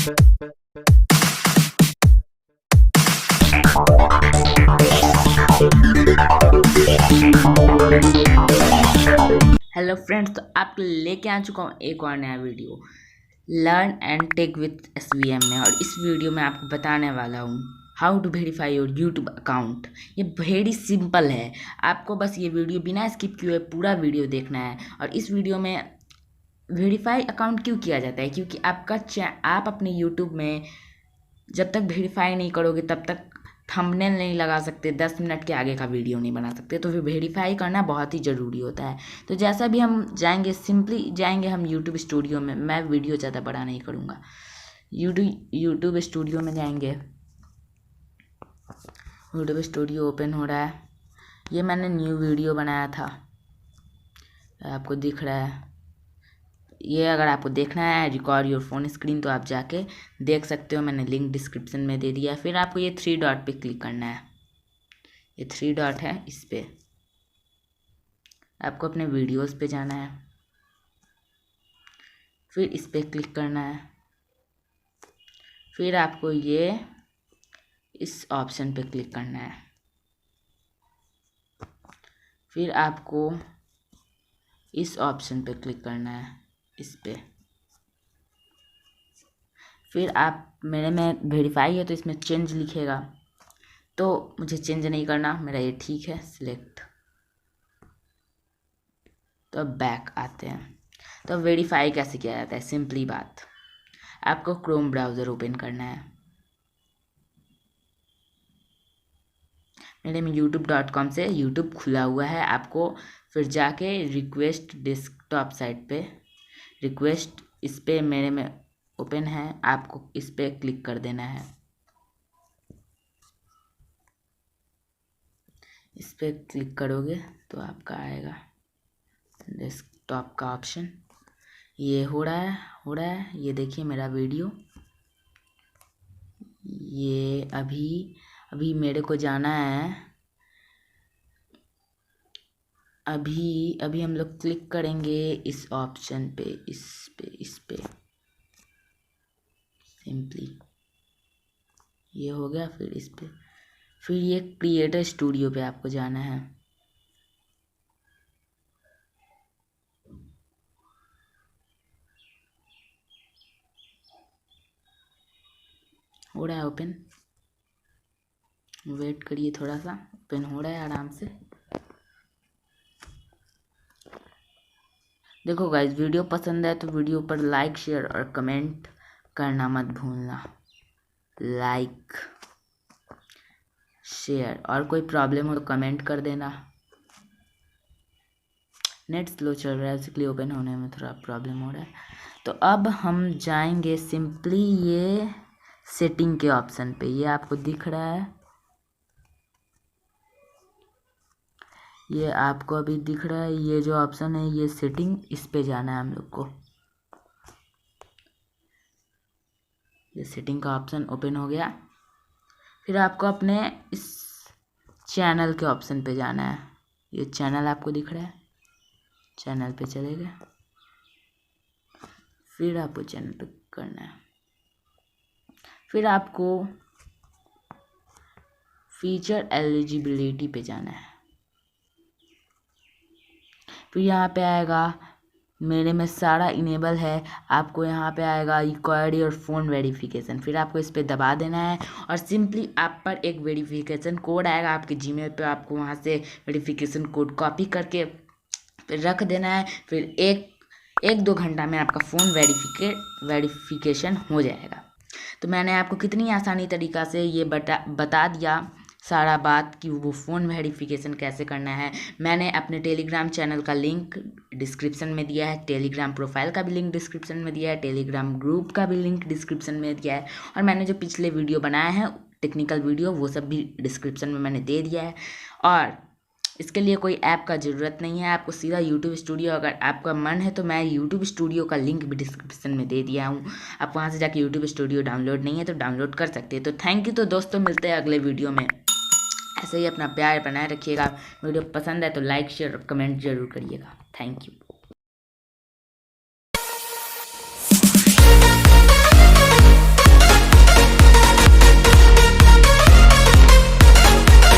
Hello friends, तो आपके लेके आ चुका हूँ एक और नया video learn and tech with SVM में। और इस वीडियो में आपको बताने वाला हूँ how to verify your YouTube account. ये वेरी सिंपल है। आपको बस ये वीडियो बिना स्किप किए पूरा वीडियो देखना है। और इस वीडियो में वेरीफाई अकाउंट क्यों किया जाता है, क्योंकि आप अपने यूट्यूब में जब तक वेरीफाई नहीं करोगे तब तक थंबनेल नहीं लगा सकते, 10 मिनट के आगे का वीडियो नहीं बना सकते। तो फिर वेरीफाई करना बहुत ही ज़रूरी होता है। तो जैसा भी हम जाएंगे, सिंपली जाएंगे हम यूट्यूब स्टूडियो में। मैं वीडियो ज़्यादा बड़ा नहीं करूँगा। यूट्यूब स्टूडियो में जाएंगे। यूट्यूब स्टूडियो ओपन हो रहा है। ये मैंने न्यू वीडियो बनाया था, आपको दिख रहा है। ये अगर आपको देखना है रिकॉर्ड योर फोन स्क्रीन तो आप जाके देख सकते हो, मैंने लिंक डिस्क्रिप्शन में दे दिया है। फिर आपको ये 3 डॉट पे क्लिक करना है। ये 3 डॉट है, इस पे आपको अपने वीडियोस पे जाना है। फिर इस पे क्लिक करना है। फिर आपको ये इस ऑप्शन पे क्लिक करना है। फिर आपको इस ऑप्शन पे क्लिक करना है, इस पे। फिर आप मेरे में वेरीफाई है तो इसमें चेंज लिखेगा, तो मुझे चेंज नहीं करना, मेरा ये ठीक है। सिलेक्ट, तो अब बैक आते हैं। तो वेरीफाई कैसे किया जाता है, सिंपली बात, आपको क्रोम ब्राउज़र ओपन करना है। मेरे में youtube.com से यूट्यूब खुला हुआ है। आपको फिर जाके रिक्वेस्ट डेस्कटॉप साइट पे रिक्वेस्ट, इस पे मेरे में ओपन है, आपको इस पे क्लिक कर देना है। इस पे क्लिक करोगे तो आपका आएगा डेस्कटॉप का ऑप्शन। ये हो रहा है। ये देखिए मेरा वीडियो। ये अभी मेरे को जाना है। अभी हम लोग क्लिक करेंगे इस ऑप्शन पे, इस पे सिंपली ये हो गया। फिर ये क्रिएटर स्टूडियो पे आपको जाना है। हो रहा है ओपन, वेट करिए थोड़ा सा, ओपन हो रहा है आराम से। देखो गाइस, वीडियो पसंद है तो वीडियो पर लाइक, शेयर और कमेंट करना मत भूलना। लाइक, शेयर, और कोई प्रॉब्लम हो तो कमेंट कर देना। नेट स्लो चल रहा है, इसलिए ओपन होने में थोड़ा प्रॉब्लम हो रहा है। तो अब हम जाएंगे सिंपली ये सेटिंग के ऑप्शन पे। ये आपको दिख रहा है, ये आपको अभी दिख रहा है, ये जो ऑप्शन है ये सेटिंग, इस पे जाना है हम लोग को। ये सेटिंग का ऑप्शन ओपन हो गया। फिर आपको अपने इस चैनल के ऑप्शन पे जाना है। ये चैनल आपको दिख रहा है, चैनल पे चले गए। फिर आपको चैनल पे करना है। फिर आपको फीचर एलिजिबिलिटी पे जाना है। फिर यहाँ पे आएगा, मेरे में सारा इनेबल है। आपको यहाँ पे आएगा रिक्वायर्ड योर फ़ोन वेरिफिकेशन। फिर आपको इस पर दबा देना है और सिंपली आप पर एक वेरिफिकेशन कोड आएगा आपके जीमेल पे। आपको वहाँ से वेरिफिकेशन कोड कॉपी करके फिर रख देना है। फिर एक 2 घंटा में आपका फ़ोन वेरिफिकेशन हो जाएगा। तो मैंने आपको कितनी आसानी तरीक़ा से ये बता दिया सारा बात कि वो फ़ोन वेरिफिकेशन कैसे करना है। मैंने अपने टेलीग्राम चैनल का लिंक डिस्क्रिप्शन में दिया है, टेलीग्राम प्रोफाइल का भी लिंक डिस्क्रिप्शन में दिया है, टेलीग्राम ग्रुप का भी लिंक डिस्क्रिप्शन में दिया है, और मैंने जो पिछले वीडियो बनाए हैं टेक्निकल वीडियो वो सब भी डिस्क्रिप्शन में मैंने दे दिया है। और इसके लिए कोई ऐप का ज़रूरत नहीं है, आपको सीधा यूट्यूब स्टूडियो, अगर आपका मन है तो मैं यूट्यूब स्टूडियो का लिंक भी डिस्क्रिप्शन में दे दिया हूँ। आप वहाँ से जाके यूट्यूब स्टूडियो डाउनलोड नहीं है तो डाउनलोड कर सकते हैं। तो थैंक यू। तो दोस्तों, मिलते हैं अगले वीडियो में। ऐसे ही अपना प्यार बनाए रखिएगा। वीडियो पसंद है तो लाइक, शेयर और कमेंट जरूर करिएगा। Thank you.